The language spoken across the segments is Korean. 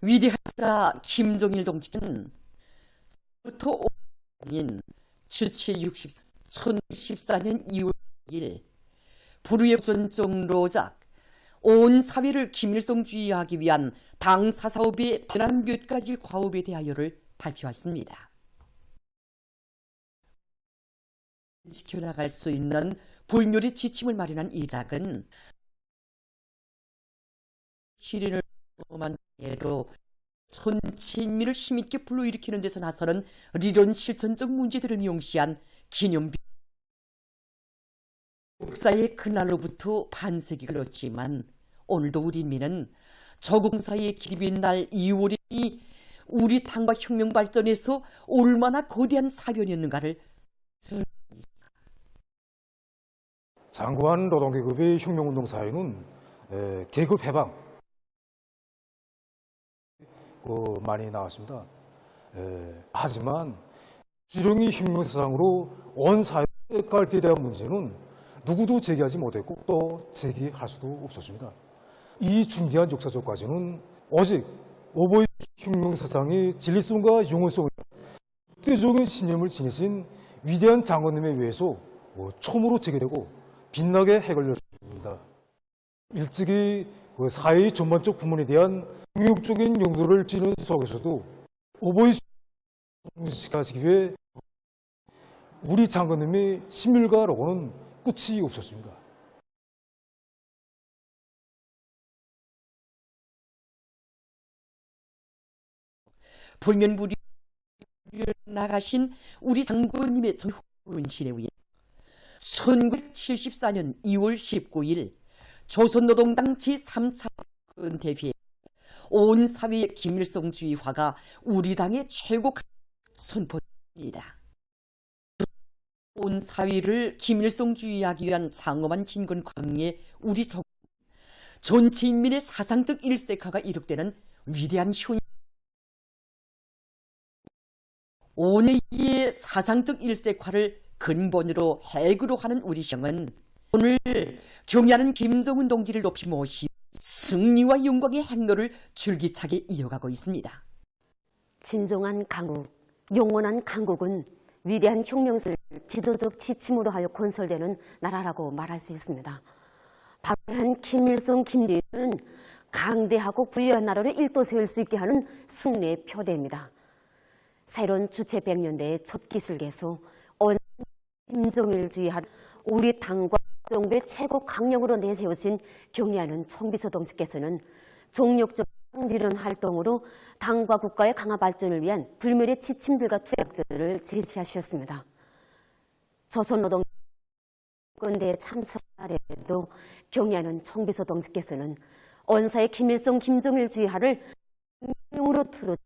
위대한 자 김정일 동지는 부터 인 주체 2014년 2월 2일 불후의 존종로작 온 사회를 김일성주의하기 위한 당사 사업의 대단한 몇 가지 과업에 대하여를 발표했습니다. 지켜나갈 수 있는 불멸의 지침을 마련한 이 작은 시련을 만 예로 전체 인민을 힘있게 불러일으키는 데서 나서는理론 실천적 문제들을 명시한 기념비 역사의 그날로부터 반세기가 흘렀지만 오늘도 우리 인민은 저공사의 기립인 날 2월이 우리 당과 혁명 발전에서 얼마나 거대한 사변이었는가를 장구한 노동계급의 혁명운동 사회는 계급 해방 많이 나왔습니다. 하지만 주령이 혁명사상으로 온 사회의 갈대에 대한 문제는 누구도 제기하지 못했고 또 제기할 수도 없었습니다. 이 중대한 역사적 과정은 오직 오버의 혁명사상의 진리성과 영원성의 국대적인 신념을 지니신 위대한 장관님에 의해서 처음으로 제기되고 빛나게 해결되었습니다. 일찍이 사회의 전반적 부문에 대한 공격적인 용도를 지는 속에서도 오버의 시하시기 위해 우리 장관님의 신밀가로고는 끝이 없었습니다. 불면불이 나가신 우리 장군님의 정훈실에 의해 1974년 2월 19일 조선노동당 제3차 대회에 온 사회의 김일성주의화가 우리 당의 최고 선포입니다. 온 사회를 김일성주의하기 위한 장엄한 진군 광리에 우리 전체 인민의 사상적 일색화가 이룩되는 위대한 효 오늘의 사상적 일색화를 근본으로 핵으로 하는 우리 형은 오늘 경의하는 김정은 동지를 높이 모시 승리와 영광의 행로를 줄기차게 이어가고 있습니다. 진정한 강국, 영원한 강국은 위대한 혁명을 지도적 지침으로 하여 건설되는 나라라고 말할 수 있습니다. 바로 한 김일성, 김대중은 강대하고 부유한 나라를 일도 세울 수 있게 하는 승리의 표대입니다. 새로운 주체 100년대의 첫 기술계소 김정일주의한 우리 당과 정부의 최고 강령으로 내세우신 경의하는 총비서 동지께서는 종력적 이런 활동으로 당과 국가의 강화 발전을 위한 불멸의 지침들과 투약들을 제시하셨습니다. 조선노동 건대에 참석하래도 경의하는 총비서 동지께서는 언사의 김일성, 김정일주의화를 혁명으로 틀어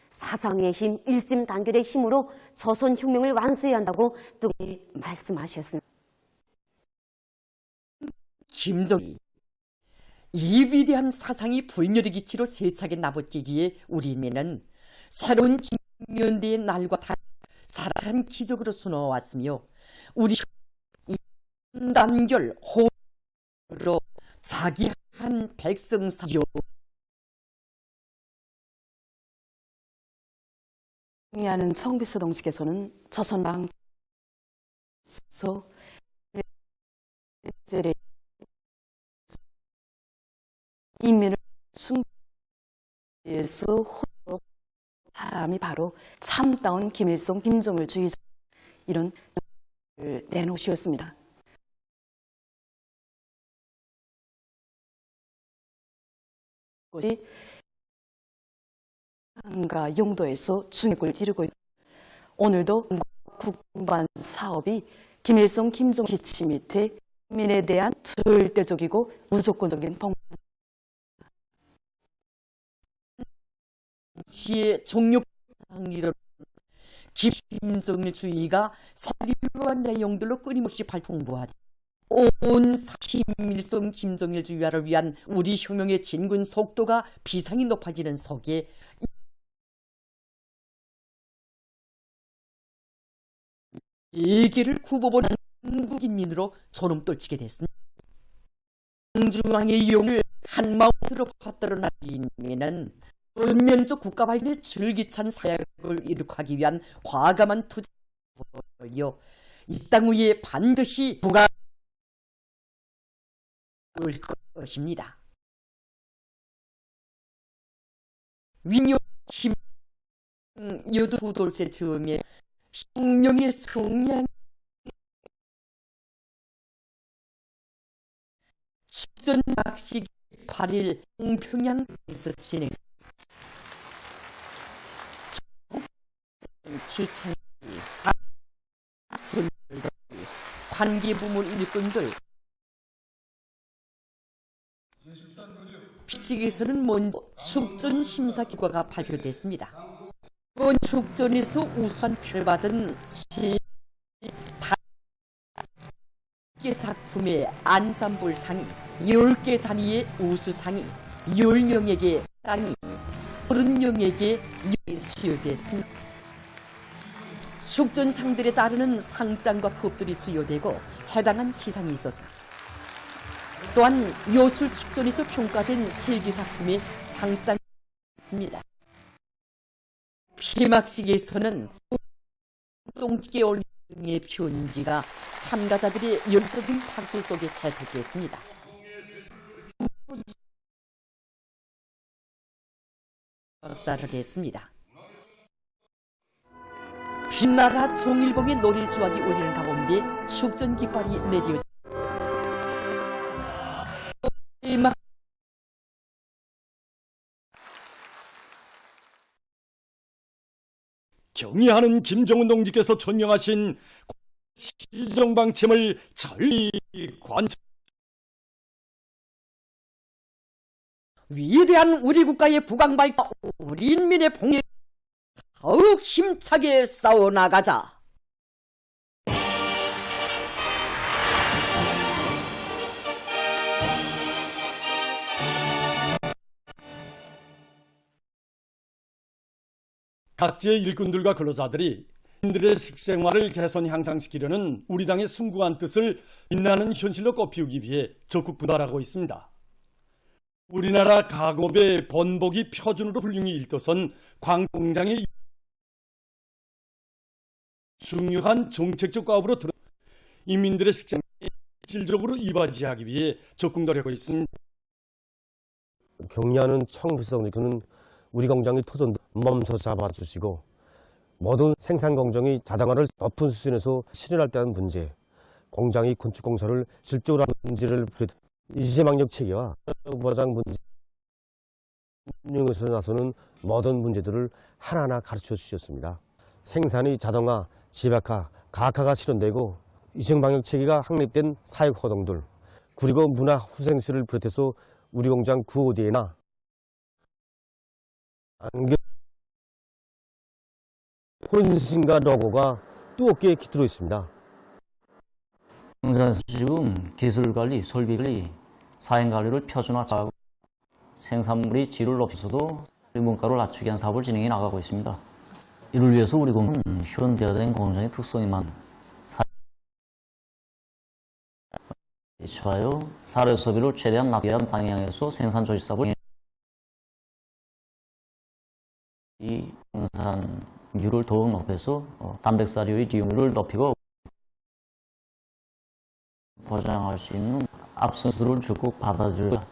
사상의 힘, 일심단결의 힘으로 조선혁명을 완수해야 한다고 뚱히 말씀하셨습니다. 김정일 이 위대한 사상이 불멸의 기치로 세차게 나붙기기에 우리 인민은 새로운 중년대의 날과 달리 자라찬 기적으로 수놓아왔으며 우리 단결 호로 자기 한 백성사요 경의하는 총비서 동지께서는 조선방에서 인민을 숭배해서 홀로 사람이 바로 참다운 김일성, 김정일주의자 이런 내놓으셨습니다. 것이 과 용도에서 중역을 이루고 있고 오늘도 국방 사업이 김일성, 김정일 지침 밑에 국민에 대한 절대적이고 무조건적인 지의 종력 이런 김정일주의가 사료한 내용들로 끊임없이 발풍부하다. 온 김일성, 김정일주의화를 위한 우리 혁명의 진군 속도가 비상이 높아지는 속에 예계를 굽어보는 한국인민으로 소름 떨치게 됐습니다. 중앙의 용을 한마음으로 받들어난 인민은 전면적 국가 발전의 줄기찬 사역을 이룩하기 위한 과감한 투자를 이 땅 위에 반드시 부각할 것입니다. 위녀 힘 여두 돌쇠 정의 혁명의 성량 축전 막식 8일 평양에서 진행 주창 관계부문 일꾼들 피식에서는 먼저 축전 심사 결과가 발표됐습니다. 이번 축전에서 우수한 표를 받은 10개 작품의 안산불 상이 10개 단위의 우수상이 10명에게 땅이 30명에게 수여됐습니다. 축전상들에 따르는 상장과 급들이 수여되고 해당한 시상이 있었습니다. 또한 요술 축전에서 평가된 3개 작품의 상장이 있습니다. 폐막식에서는 똥찌개 올림의 편지가 참가자들의 열정적인 박수 속에 채택됐습니다. 역사를 했습니다. 빛나라 종일봉의 노래 주악이 울리는 가운데 축전 깃발이 내려졌습니다. 경의하는 김정은 동지께서 천명하신 시정방침을 전리 관철 위대한 우리 국가의 부강발전, 우리 인민의 복리 더욱 힘차게 싸워나가자. 각지의 일꾼들과 근로자들이 인들의 식생활을 개선 향상시키려는 우리 당의 숭고한 뜻을 빛나는 현실로 꼽히우기 위해 적극 분발하고 있습니다. 우리나라 가공업의 번복이 표준으로 훌륭히 일떠선 광공장의 중요한 정책적 과업으로 들어 인민들의 식생활을 질적으로 이바지하기 위해 적극 노력하고 있습니다. 경리하는 청비서장님께는 우리 공장의 토전도 멈춰 잡아주시고 모든 생산 공정이 자동화를 높은 수준에서 실현할 때 하는 문제, 공장의 건축공사를 실적으로 하는 문제를 이재망력 체계와 보장 문제 운영에서 나서는 모든 문제들을 하나하나 가르쳐 주셨습니다. 생산의 자동화, 지박화, 가학화가 실현되고 이재망력 체계가 확립된 사육活動들 그리고 문화 후생시를 비롯해서 우리 공장 구호대회나 안경 혼신과 로고가 두껍게 깃들어 있습니다. 생산에서 지금 기술관리, 설비관리, 사행관리를 표준화하고 생산물의 질을 높이서도 문가를 낮추기 위한 사업을 진행해 나가고 있습니다. 이를 위해서 우리 공장은 현대화된 공장의 특성이만 좋아요. 사료 소비를 최대한 낮게 한 방향에서 생산 조직 사업을 이 생산률을 더욱 높여서 단백사료의 리용률을 높이고 보장할 수 있는 앞선수들을 적극 받아들여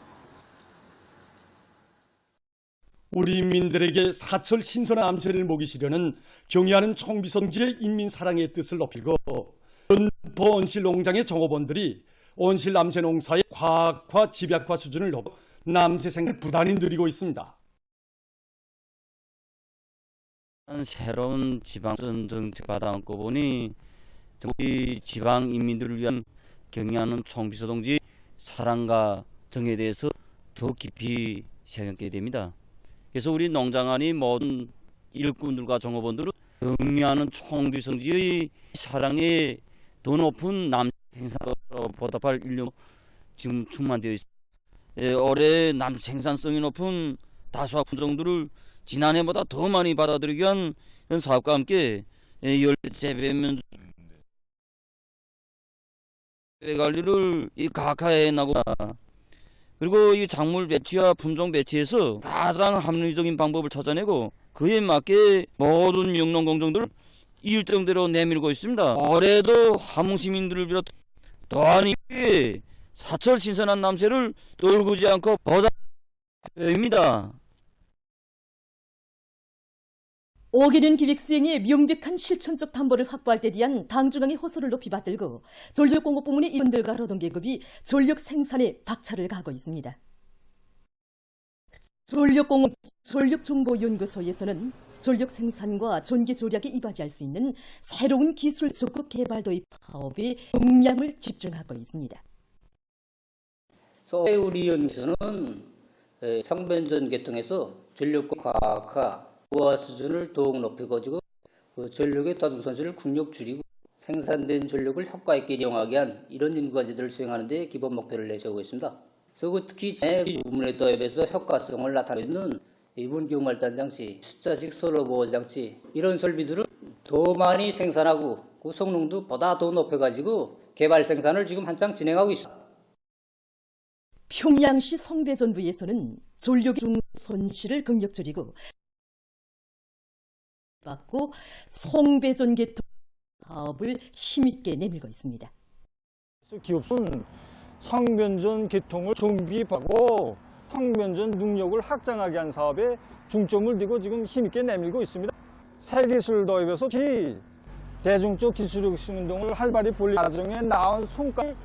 우리 인민들에게 사철 신선한 암세를 먹이시려는 경의하는 총비성지의 인민 사랑의 뜻을 높이고 전포 온실 농장의 종업원들이 온실 남새 농사의 과학화 집약화 수준을 높여 남새 생산을 부단히 늘리고 있습니다. 새로운 지방선 정책 받아안고 보니 우리 지방 인민들을 위한 경의하는 총비서동지 사랑과 정에 대해서 더 깊이 생각하게 됩니다. 그래서 우리 농장안이 모든 일꾼들과 종업원들은 경의하는 총비서동지의 사랑에 더 높은 남 생산으로 보답할 인력 지금 충만되어 있습니다. 올해 남 생산성이 높은 다수화 품종들을 지난해보다 더 많이 받아들이기 위한 사업과 함께 열재배면 관리를 가학화해 나고 그리고 이 작물 배치와 품종 배치에서 가장 합리적인 방법을 찾아내고 그에 맞게 모든 영농 공정들을 일정대로 내밀고 있습니다. 올해도 함흥 시민들을 비롯 또한 사철 신선한 남새를 떨구지 않고 보장입니다. 오개년 기획 수행에 명백한 실천적 담보를 확보할 때 대한 당중앙의 호소를 높이 받들고 전력공급부문의 임원들과 노동계급이 전력 생산에 박차를 가하고 있습니다. 전력정보연구소에서는 전력 생산과 전기 절약에 이바지할 수 있는 새로운 기술 적극 개발 도입 사업에 역량을 집중하고 있습니다. 우리 연구소는 상변전 계통에서 전력과 과학화, 우화 수준을 더욱 높여가지고 전력의 다중 손실을 국력 줄이고 생산된 전력을 효과 있게 이용하게 한 이런 연구과제들을 수행하는 데 기본 목표를 내세우고 있습니다. 그래서 특히 우문에 도입해서 효과성을 나타내는 이분 경말단 장치, 숫자식 서로 보호 장치 이런 설비들을 더 많이 생산하고 그 성능도 보다 더 높여가지고 개발 생산을 지금 한창 진행하고 있습니다. 평양시 성배전부에서는 전력의 손실을 극력 줄이고 받고 송배전 계통 사업을 힘있게 내밀고 있습니다. 기업소는 성변전 계통을 정비하고 성변전 능력을 확장하게 한 사업에 중점을 두고 지금 힘있게 내밀고 있습니다. 새 기술 도입에서 대중적 기술혁신 운동을 활발히 벌이는 과정에 나온 성과를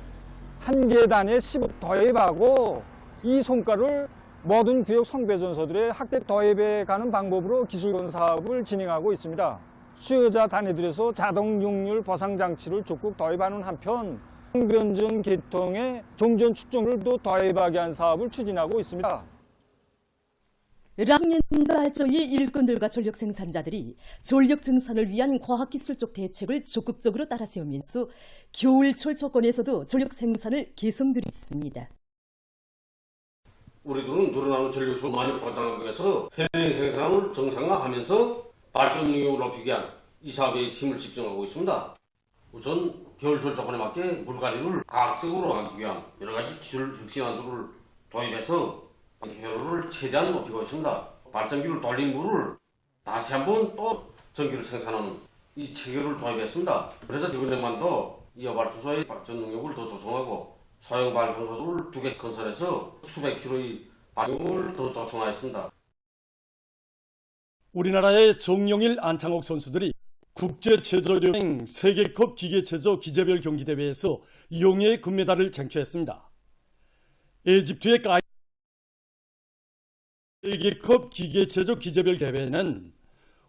한 계단에 10억 도입하고 이 성과를 모든 구역 성배전소들의 확대 도입해 가는 방법으로 기술건 사업을 진행하고 있습니다. 수요자 단위들에서 자동 용률 보상 장치를 적극 도입하는 한편 성변전 계통의 종전 축전을 또 도입하게 한 사업을 추진하고 있습니다. 락년 발전의 일꾼들과 전력 생산자들이 전력 증산을 위한 과학기술적 대책을 적극적으로 따라 세우면서 겨울철 조건에서도 전력 생산을 개선드리고 있습니다. 우리들은 늘어나는 전력을 많이 보장하기 위해서 현행 생산을 정상화하면서 발전 능력을 높이기 위한 이 사업에 힘을 집중하고 있습니다. 우선 겨울철 조건에 맞게 물관리를 과학적으로 하기 위한 여러 가지 기술 혁신안들을 도입해서 효율을 최대한 높이고 있습니다. 발전기를 돌린 물을 다시 한번 또 전기를 생산하는 이 체계를 도입했습니다. 그래서 지금만도 이 여발주소의 발전 능력을 더 조성하고 소형 발전소를 2개씩 건설해서 수백 킬로의 발전을 더 조성하였습니다. 우리나라의 정용일, 안창옥 선수들이 국제체조연맹 세계컵 기계체조 기재별 경기대회에서 용의 금메달을 쟁취했습니다. 에집트의 세계컵 기계체조 기재별 대회는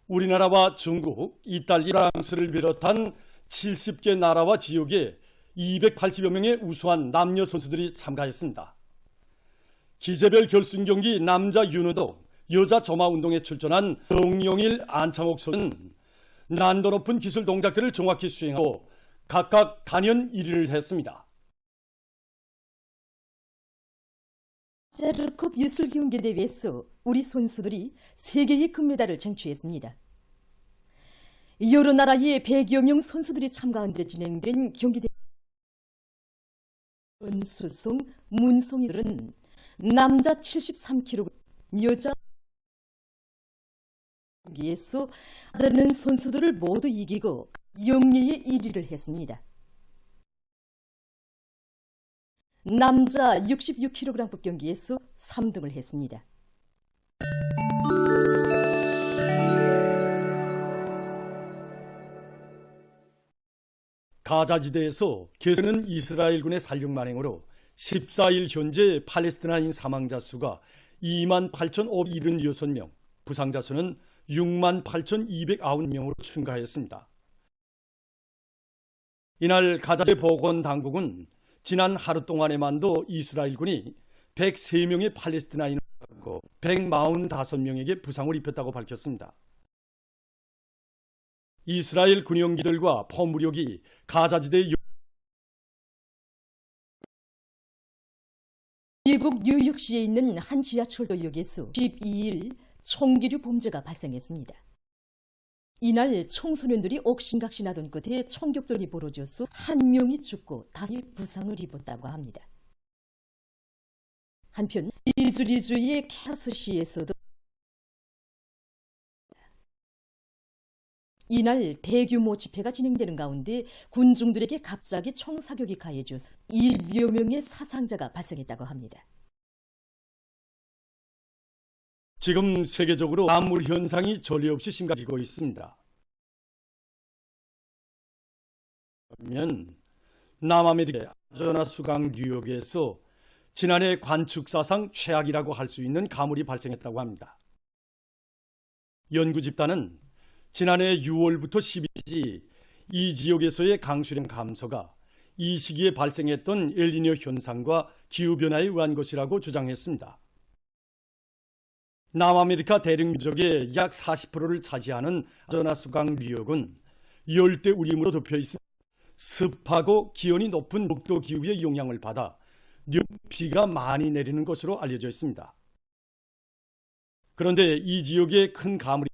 우리나라와 중국, 이탈리아, 프랑스를 비롯한 70개 나라와 지역에 280여 명의 우수한 남녀 선수들이 참가했습니다. 기재별 결승 경기 남자 윤호동, 여자 조마 운동에 출전한 정용일, 안창옥 선수는 난도 높은 기술 동작들을 정확히 수행하고 각각 단연 1위를 했습니다. 세르컵 유술경기대회에서 우리 선수들이 3개의 금메달을 쟁취했습니다. 여러 나라의 100여 명 선수들이 참가한 데 진행된 경기대회 전수성, 문성이들은 남자 73kg, 여자 경기에서 다른 선수들을 모두 이기고 영예의 1위를 했습니다. 남자 66kg급 경기에서 3등을 했습니다. 가자지대에서 계속되는 이스라엘군의 살육 만행으로 14일 현재 팔레스티나인 사망자 수가 28,576명, 부상자 수는 68,209명으로 증가했습니다. 이날 가자지대 보건당국은 지난 하루 동안에만도 이스라엘군이 103명의 팔레스티나인을 죽였고 145명에게 부상을 입혔다고 밝혔습니다. 이스라엘 군용기들과 포무력이 가자지대 미국 뉴욕시에 있는 한 지하철도역에서 12일 총기류 범죄가 발생했습니다. 이날 청소년들이 옥신각신하던 끝에 총격전이 벌어져서 1명이 죽고 5명이 부상을 입었다고 합니다. 한편 이주리주의 캐스시에서도 이날 대규모 집회가 진행되는 가운데 군중들에게 갑자기 총사격이 가해져서 2여 명의 사상자가 발생했다고 합니다. 지금 세계적으로 가물 현상이 전례 없이 심각해지고 있습니다. 그러면 남아메리카 아리조나 수강 뉴욕에서 지난해 관측사상 최악이라고 할 수 있는 가물이 발생했다고 합니다. 연구 집단은 지난해 6월부터 10일까지 이 지역에서의 강수량 감소가 이 시기에 발생했던 엘니뇨 현상과 기후변화에 의한 것이라고 주장했습니다. 남아메리카 대륙민족의 약 40%를 차지하는 아리조나 수강 뉴욕은 열대우림으로 덮여 있으며 습하고 기온이 높은 녹도 기후의 영향을 받아 비가 많이 내리는 것으로 알려져 있습니다. 그런데 이 지역의 큰 가물이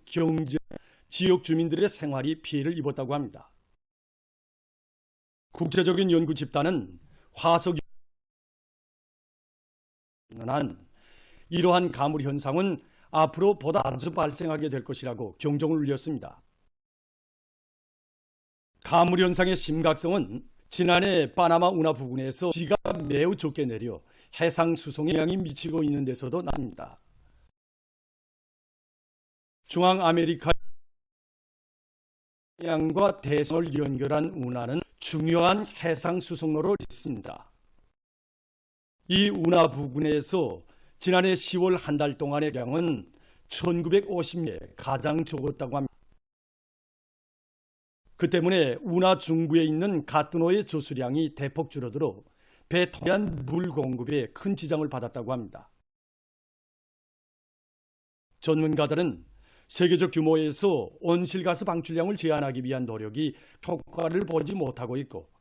경제, 지역 주민들의 생활이 피해를 입었다고 합니다. 국제적인 연구 집단은 화석 이러한 가물 현상은 앞으로 보다 자주 발생하게 될 것이라고 경종을 울렸습니다. 가물 현상의 심각성은 지난해 파나마 운하 부근에서 비가 매우 적게 내려 해상 수송에 영향이 미치고 있는 데서도 나타납니다. 중앙아메리카 태양과 대서를 연결한 운하는 중요한 해상 수송로로 있습니다. 이 운하 부근에서 지난해 10월 한 달 동안의 양은 1950매 가장 적었다고 합니다. 그 때문에 운하 중부에 있는 가뜨노의 조수량이 대폭 줄어들어 배 통한 물 공급에 큰 지장을 받았다고 합니다. 전문가들은 세계적 규모에서 온실가스 방출량을 제한하기 위한 노력이 효과를 보지 못하고 있고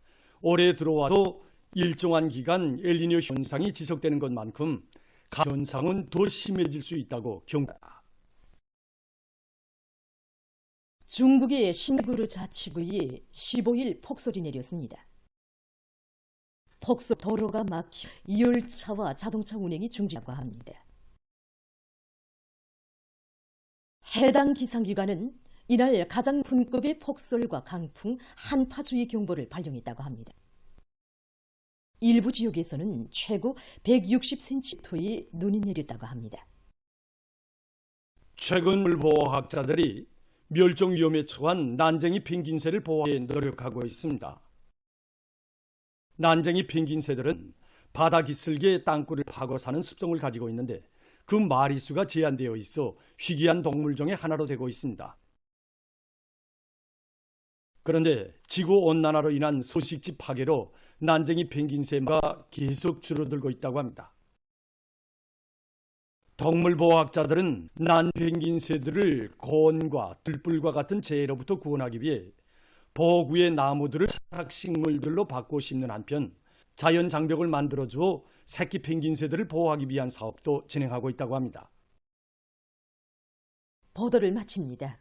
올해 들어와도 일정한 기간 엘니뇨 현상이 지속되는 것만큼 현상은 더 심해질 수 있다고 경고합니다. 중국의 싱가포르 자치구에 15일 폭설이 내렸습니다. 폭설 도로가 막혀 열차와 자동차 운행이 중지하고 합니다. 해당 기상기관은 이날 가장 분급의 폭설과 강풍, 한파주의 경보를 발령했다고 합니다. 일부 지역에서는 최고 160cm의 눈이 내렸다고 합니다. 최근 물보호학자들이 멸종 위험에 처한 난쟁이 펭귄새를 보호하기 노력하고 있습니다. 난쟁이 펭귄새들은 바다 기슭에 땅굴을 파고 사는 습성을 가지고 있는데 그 마리수가 제한되어 있어 희귀한 동물종의 하나로 되고 있습니다. 그런데 지구온난화로 인한 서식지 파괴로 난쟁이 펭귄새가 계속 줄어들고 있다고 합니다. 동물보호학자들은 난펭귄새들을 고온과 들불과 같은 재해로부터 구원하기 위해 보호구의 나무들을 사학식물들로 바꿔 심는 한편 자연 장벽을 만들어주어 새끼 펭귄새들을 보호하기 위한 사업도 진행하고 있다고 합니다. 보도를 마칩니다.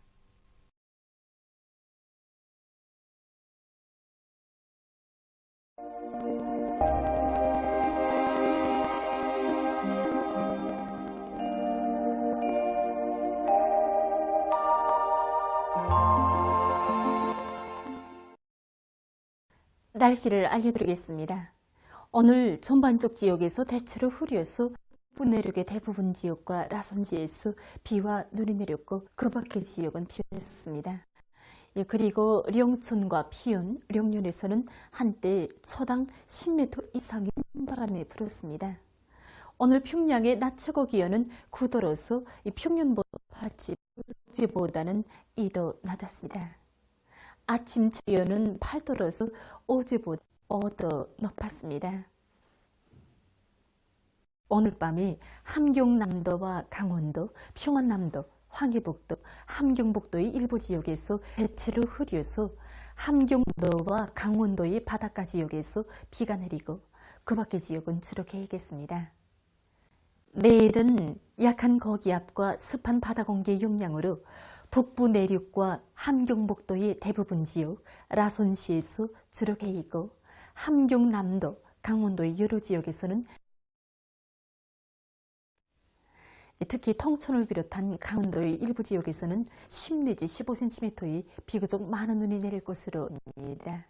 날씨를 알려드리겠습니다. 오늘 전반적 지역에서 대체로 흐려서 북부 내륙의 대부분 지역과 라선시에서 비와 눈이 내렸고 그 밖의 지역은 비였습니다. 그리고 령천과 피운, 령련에서는 한때 초당 10m 이상의 바람이 불었습니다. 오늘 평양의 낮 최고 기온은 9도로서 평년보다는 2도 낮았습니다. 아침 기온은 8도로서 어제보다 5도 높았습니다. 오늘 밤에 함경남도와 강원도, 평안남도, 황해북도, 함경북도의 일부 지역에서 대체로 흐려서 함경도와 강원도의 바닷가 지역에서 비가 내리고 그 밖의 지역은 주로 개겠습니다. 내일은 약한 고기압과 습한 바다 공기의 영향으로 북부 내륙과 함경북도의 대부분 지역, 라선시에서 주로 개이고 함경남도, 강원도의 여러 지역에서는 특히 통천을 비롯한 강원도의 일부 지역에서는 10 내지 15cm의 비교적 많은 눈이 내릴 것으로 보입니다.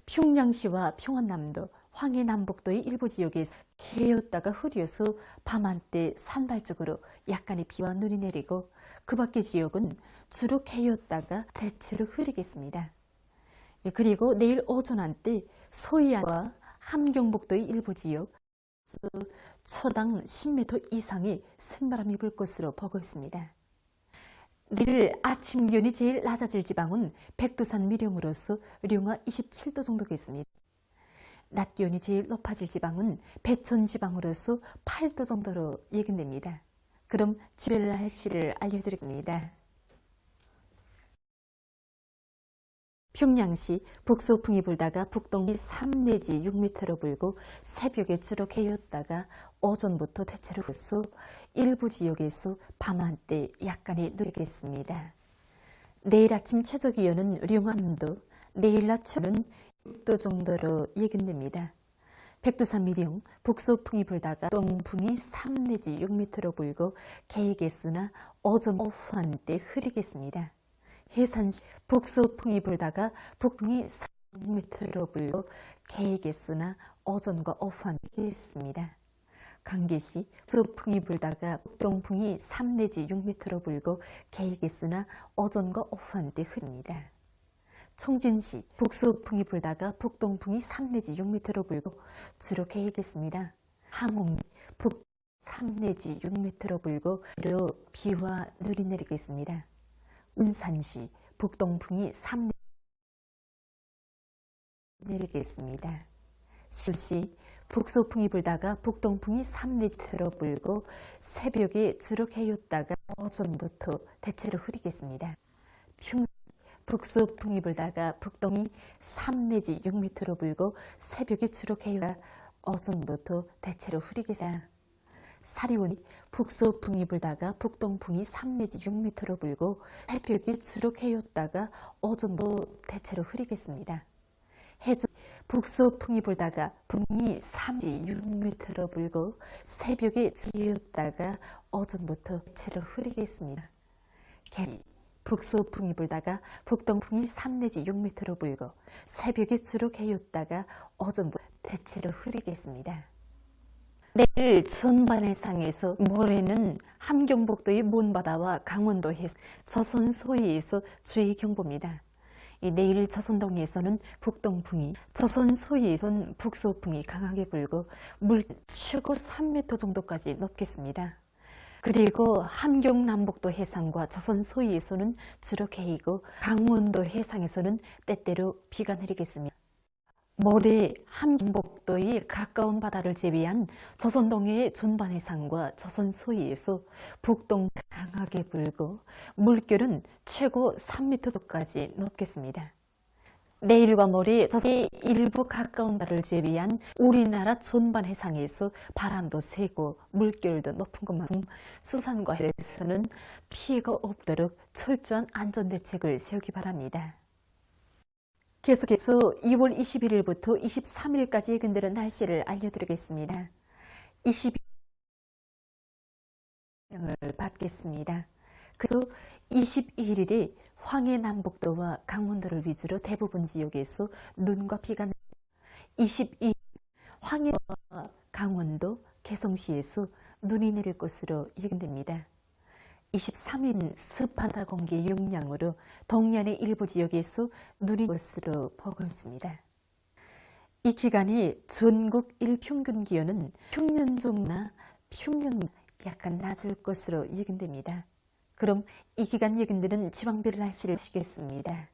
평양시와 평안남도, 황해남북도의 일부 지역에서 개었다가 흐려서 밤 한때 산발적으로 약간의 비와 눈이 내리고 그 밖의 지역은 주로 개었다가 대체로 흐리겠습니다. 그리고 내일 오전 한때 소해안과 함경북도의 일부 지역 초당 10m 이상의 센바람이 불 것으로 보고 있습니다. 내일 아침 기온이 제일 낮아질 지방은 백두산 미령으로서 령화 27도 정도겠습니다. 낮 기온이 제일 높아질 지방은 배천 지방으로서 8도 정도로 예견됩니다. 그럼 지별 날씨를 알려드리겠습니다. 평양시 북소풍이 불다가 북동이 3 내지 6m로 불고 새벽에 주로 개였다가 오전부터 대체로 부수 일부 지역에서 밤 한때 약간의 누리겠습니다. 내일 아침 최저기온은 령암도, 내일 낮 최저는 6도 정도로 예견됩니다. 백두산 미령, 북소풍이 불다가 동풍이 3 내지 6m로 불고 개개수나 오전 오후 한때 흐리겠습니다. 해산시 북소풍이 불다가 북풍이 3m로 불고 개개수나 오전과 오후 한때 흐리겠습니다. 강계시 북소풍이 불다가 북동풍이 3 내지 6m로 불고 개개수나 오전과 오후 한때 흐립니다. 총진시 북소풍이 불다가 북동풍이 3 내지 6m로 불고 주로 개겠습니다. 항옥리 북 3 내지 6m로 불고 주로 비와 눈이 내리겠습니다. 운산시 북동풍이 3 내리겠습니다. 실시 북소풍이 불다가 북동풍이 3 내지로 불고 새벽에 주로 개였다가 오전부터 대체로 흐리겠습니다. 평 북소풍이 불다가 북동이 3 내지 6m로 불고 새벽에 주로 개였다가 오전부터 대체로 흐리겠습니다. 사리원이 북소풍이 불다가 북동풍이 3 내지 6m로 불고 새벽에 주로 개였다가 오전부터 대체로 흐리겠습니다. 해주 북소풍이 불다가 북이 3 내지 6m로 불고 새벽에 주였다가 오전부터 대체로 흐리겠습니다. 개리 북소풍이 불다가 북동풍이 3 내지 6m로 불고 새벽에 주로 개였다가 오전부터 대체로 흐리겠습니다. 내일 전반해상에서 모레는 함경북도의 먼바다와 강원도 해상, 조선 서해에서 주의경보입니다. 내일 조선동해에서는 북동풍이, 조선 서해에서는 북소풍이 강하게 불고 물 최고 3m 정도까지 높겠습니다. 그리고 함경남북도 해상과 조선 서해에서는 주로 개이고 강원도 해상에서는 때때로 비가 내리겠습니다. 모레 함경북도의 가까운 바다를 제외한 조선동해의 전반 해상과 조선 서해에서 북동 강하게 불고 물결은 최고 3m까지 높겠습니다. 내일과 모레 조선의 일부 가까운 바다를 제외한 우리나라 전반 해상에서 바람도 세고 물결도 높은 것만큼 수산과 해에서는 피해가 없도록 철저한 안전대책을 세우기 바랍니다. 계속해서 2월 21일부터 23일까지 예견되는 날씨를 알려드리겠습니다. 22일을 받겠습니다. 그래서 21일에 황해남북도와 강원도를 위주로 대부분 지역에서 눈과 비가 내립니다. 22일 황해와 강원도, 개성시에서 눈이 내릴 것으로 예견됩니다. 23일은 습하다 공기의 영향으로 동해안의 일부 지역에서 눈이 것으로 보고 있습니다. 이 기간에 전국 일평균 기온은 평년종나 평년 약간 낮을 것으로 예견됩니다. 그럼 이 기간 예견되는 지방별 날씨를 보시겠습니다.